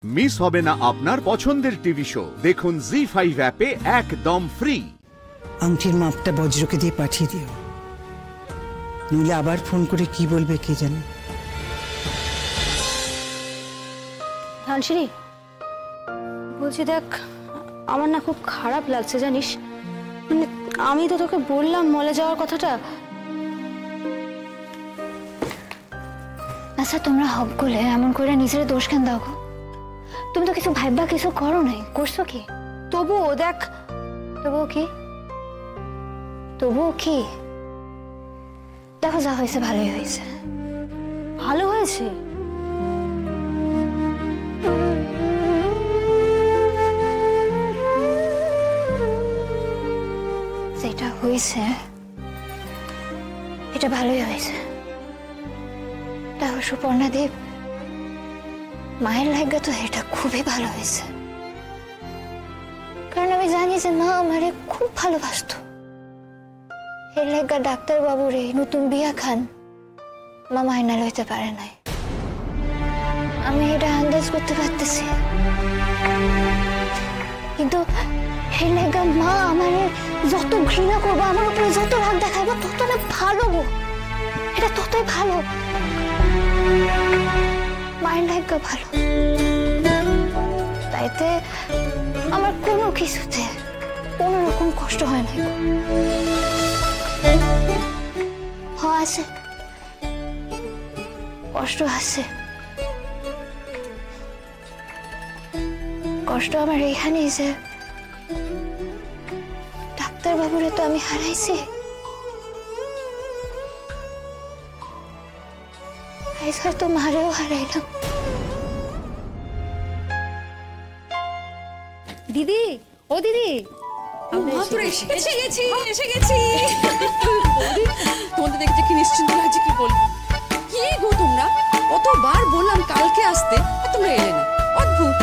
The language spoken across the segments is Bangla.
মিস হবে না আপনার পছন্দের টিভি শো। দেখুন জি5 অ্যাপে একদম ফ্রি। আংটির মাপটা বজ্রকে দিয়ে পাঠিয়ে দিও, নইলে আবার ফোন করে কি বলবে কে জানে। ধানসিঁড়ি বলছি, দেখ আমার না খুব খারাপ লাগছে জানিস। মানে আমি তো তোকে বললাম মলে যাওয়ার কথাটা। আচ্ছা তোমরা হব করলে এমন করে নিজের দোষ কেন দাও গো? তুমি তো কিছু ভাববা কিছু করো নাই, করছো কি? তবুও দেখ, তবুও কি দেখো, যা হয়েছে ভালোই হয়েছে, ভালো হয়েছে। যেটা হয়েছে এটা ভালোই হয়েছে। দেখো সুপর্ণা দেব, মায়ের লাগা তো এটা খুবই ভালো হয়েছে, কারণ আমি জানি যে মা আমারে খুব ভালোবাসত। এর লাগা ডাক্তার বাবুরে নতুন বিয়া খান মা মাইনা লইতে পারে নাই, আমি এটা আন্দাজ করতে পারতেছি। কিন্তু এর লাগা মা আমারে যত ঘৃণা করবো, আমার উপরে যত রাগ দেখাবো, তত না ভালো গো, এটা ততই ভালো। মায়ের লাগা ভালো, তাইতে আমার কোনো কিছুতে কোনো রকম কষ্ট হয় না। আছে কষ্ট, আছে কষ্ট আমার এইখানেই যে ডাক্তার বাবুরে তো আমি হারাইছি, তো মারেও হারাইলাম। দিদি, ও দিদি, এসে গেছি। তোমাদের দেখতে কি নিশ্চিন্ত লাগছে, কি বলবো। কি গো তোমরা, কতবার বললাম কালকে আসতে, তোমরা এলে না। অদ্ভুত,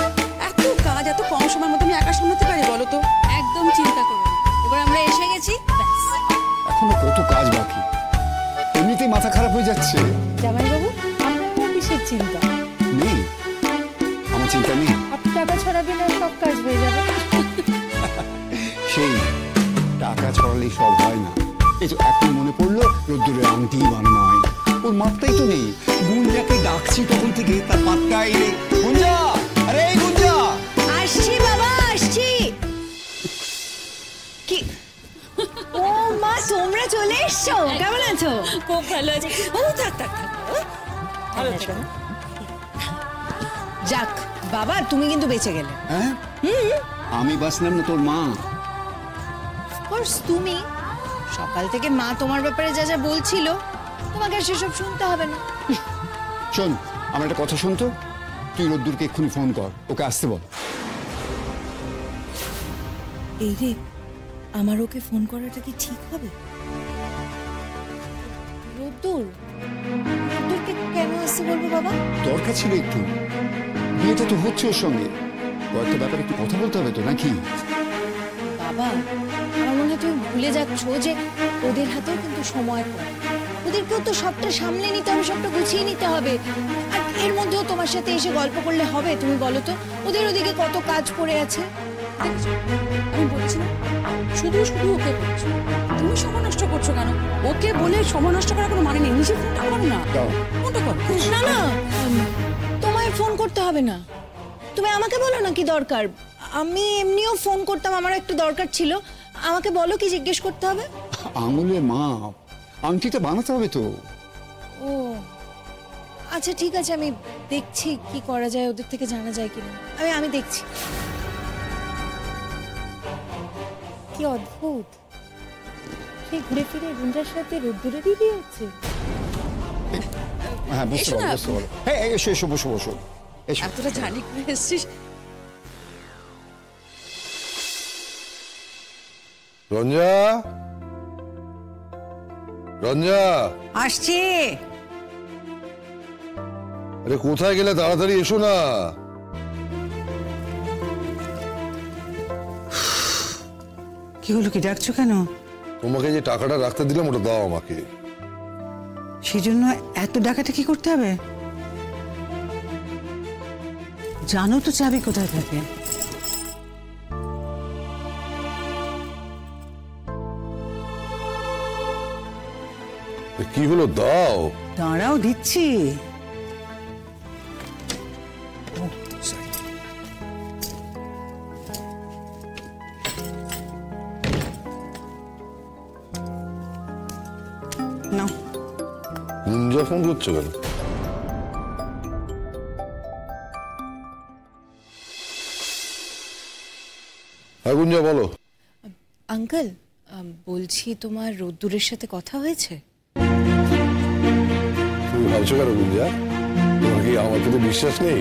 এত কাজ এত কম সময়ের মধ্যে আমি একা সামলাতে পারি বলো তো? একদম চিন্তা করো না, এবার আমরা এসে গেছি। এখনো কত কাজ বাকি, এমনিতেই মাথা খারাপ হয়ে যাচ্ছে। জামাইবাবু, আপনার কিসের চিন্তা? নেই, আমার চিন্তা নেই। আপনি টাকা ছড়াবেন আর সব কাজ হয়ে যাবে। সেই টাকা ছড়ালেই সব হয় না। এই তো এখন মনে পড়লো রোদ্দুরের আংটি বানানো হয়, ওর মাপটাই তো নেই। গুঞ্জাকে ডাকছি তখন থেকে, তার পাত্তাই নেই। গুঞ্জা, আরে এই গুঞ্জা। আসছি বাবা, আসছি। কি ও মা, তোমরা চলে এসছো, কেমন আছো? খুব ভালো আছি। ও থাক। যাক বাবা, তুমি কিন্তু বেঁচে গেলে। হ্যাঁ, আমি বাঁচলাম না, তোর মা। তুমি সকাল থেকে মা তোমার ব্যাপারে যা যা বলছিল, তোমাকে আর সেসব শুনতে হবে না। শোন, আমার একটা কথা শুনতো, তুই রোদ্দুরকে এক্ষুনি ফোন কর, ওকে আসতে বল। এই রে, আমার ওকে ফোন করাটা কি ঠিক হবে? রোদ্দুরকে কেন আসতে বলবো বাবা? দরকার ছিল একটু, বিয়েটা তো হচ্ছে ওর সঙ্গে, কয়েকটা ব্যাপারে একটু কথা বলতে হবে তো, নাকি? বাবা, আমার মনে হয় তুমি ভুলে যাচ্ছ যে ওদের হাতেও কিন্তু সময় কম, ওদেরকেও তো সবটা সামলে নিতে হবে, সবটা গুছিয়ে নিতে হবে। আর এর মধ্যেও তোমার সাথে এসে গল্প করলে হবে? তুমি বলো তো, ওদের ওদিকে কত কাজ পড়ে আছে। আমি বলছি না, শুধু ওকে বলছো, তুমি সময় নষ্ট করছো কেন? ওকে বলে সময় নষ্ট করার কোনো মানে নেই, নিজে ফোনটা করো না। ফোনটা করো না, তোমায় ফোন করতে হবে না, তুমি আমাকে বলো না কি দরকার। আমি এমনিও ফোন করতাম, আমার একটু দরকার ছিল। আমাকে বলো কি জিজ্ঞেস করতে হবে। আঙুলের মাপ, আংটিটা বানাতে হবে তো। ও আচ্ছা ঠিক আছে, আমি দেখছি কি করা যায়, ওদের থেকে জানা যায় কিনা। আমি দেখছি। কি অদ্ভুত, সেই ঘুরে ফিরে গুঞ্জার সাথে রোদ্দুরেরই বিয়ে হচ্ছে। হ্যাঁ, বুঝতে পারো। হ্যাঁ, এসো বসো। এতটা জানি করে এসছিস। রঞ্জা, আসছি। আরে কোথায় গেলে, তাড়াতাড়ি এসো না। কি হলো, কি ডাকছো কেন? তোমাকে যে টাকাটা রাখতে দিলাম, ওটা দাও আমাকে। সেই জন্য এত ডাকাটা কি করতে হবে? জানো তো চাবি কোথায় থাকে। কি হলো, দাও। দাঁড়াও, দিচ্ছি। নাও। গুঞ্জা ফোন করছো কেন? হ্যাঁ গুঞ্জা, বলো। আঙ্কেল, বলছি তোমার রোদ্দুরের সাথে কথা হয়েছে? তুমি ভাবছো কেন গুঞ্জা? তোমার কি আমার প্রতি বিশ্বাস নেই?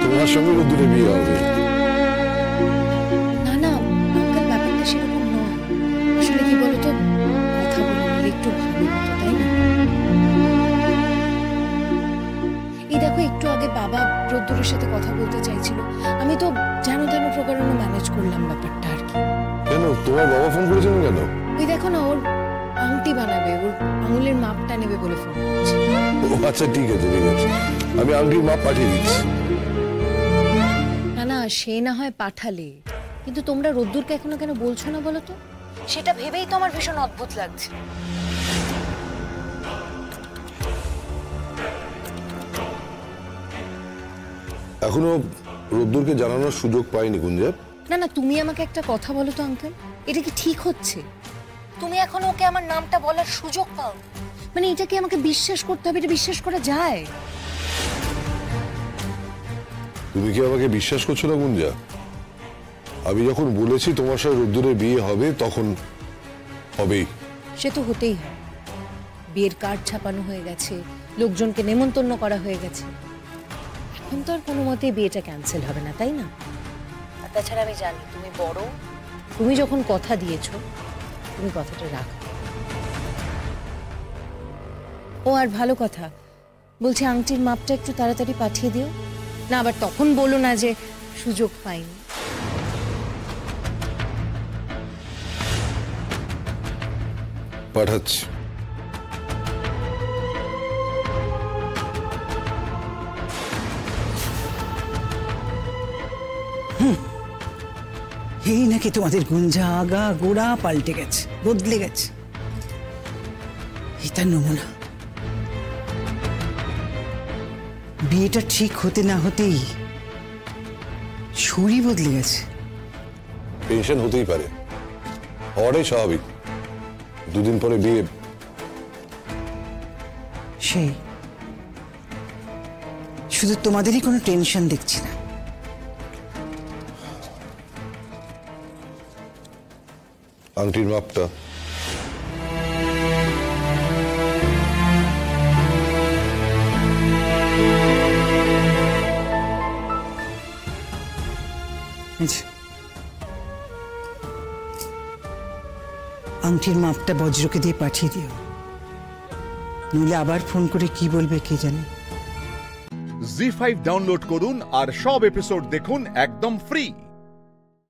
তোমার সঙ্গে রোদ্দুরে বিয়ে হবে। না না আঙ্কেল, ব্যাপারটা সেরকম নয়। আসলে কি বলতো, কথা বলে নিলে একটু ভালো হতো, তাই না? এই দেখো, একটু আগে বাবা রোদ্দুরের সাথে কথা বলতে চাইছিল। আমি তো যেন তেন প্রকারণে ম্যানেজ করলাম ব্যাপারটা আর কি। কেন, তোমার বাবা ফোন করেছেন কেন? ওই দেখো না, ওর আংটি বানাবে, ওর আঙুলের মাপটা নেবে বলে ফোন করছে। ও আচ্ছা, ঠিক আছে ঠিক আছে, আমি আংটির মাপ পাঠিয়ে দিচ্ছি। না না, সে না হয় পাঠালে, কিন্তু তোমরা রোদ্দুরকে এখনো কেন বলছো না বলো তো? সেটা ভেবেই তো আমার ভীষণ অদ্ভুত লাগছে। এখনো রোদ্দুরকে জানানোর সুযোগ পাইনি গুঞ্জা। না না, তুমি আমাকে একটা কথা বলো তো আঙ্কেল, এটা কি ঠিক হচ্ছে? তুমি এখন ওকে আমার নামটা বলার সুযোগ পাও, মানে এটা কি আমাকে বিশ্বাস করতে হবে? এটা বিশ্বাস করা যায়? তুমি কি আমাকে বিশ্বাস করছো না গুঞ্জা? আমি যখন বলেছি তোমার সাথে রোদ্দুরের বিয়ে হবে, তখন হবেই। সে তো হতেই হয়। বিয়ের কার্ড ছাপানো হয়ে গেছে, লোকজনকে নেমন্তন্ন করা হয়ে গেছে। এখন তো আর কোনো মতেই বিয়েটা ক্যান্সেল হবে না, তাই না? আর তাছাড়া আমি জানি তুমি বড়, তুমি যখন কথা দিয়েছো তুমি কথাটা রাখো। ও আর ভালো কথা, বলছি আংটির মাপটা একটু তাড়াতাড়ি পাঠিয়ে দিও না, আবার তখন বলো না যে সুযোগ পাইনি। পাঠাচ্ছি। এই নাকি তোমাদের গুঞ্জা আগা গোড়া পাল্টে গেছে, বদলে গেছে। এটা নমুনা। বিয়েটা ঠিক হতে না হতেই সুরই বদলে গেছে। টেনশন হতেই পারে, হওয়াটাই স্বাভাবিক। দুদিন পরে বিয়ে। সেই শুধু তোমাদেরই কোনো টেনশন দেখছি না। আংটির মাপটা আংটির মাপটা বজ্রকে দিয়ে পাঠিয়ে দিও, নইলে আবার ফোন করে কি বলবে কে জানে। জি5 ডাউনলোড করুন আর সব এপিসোড দেখুন একদম ফ্রি।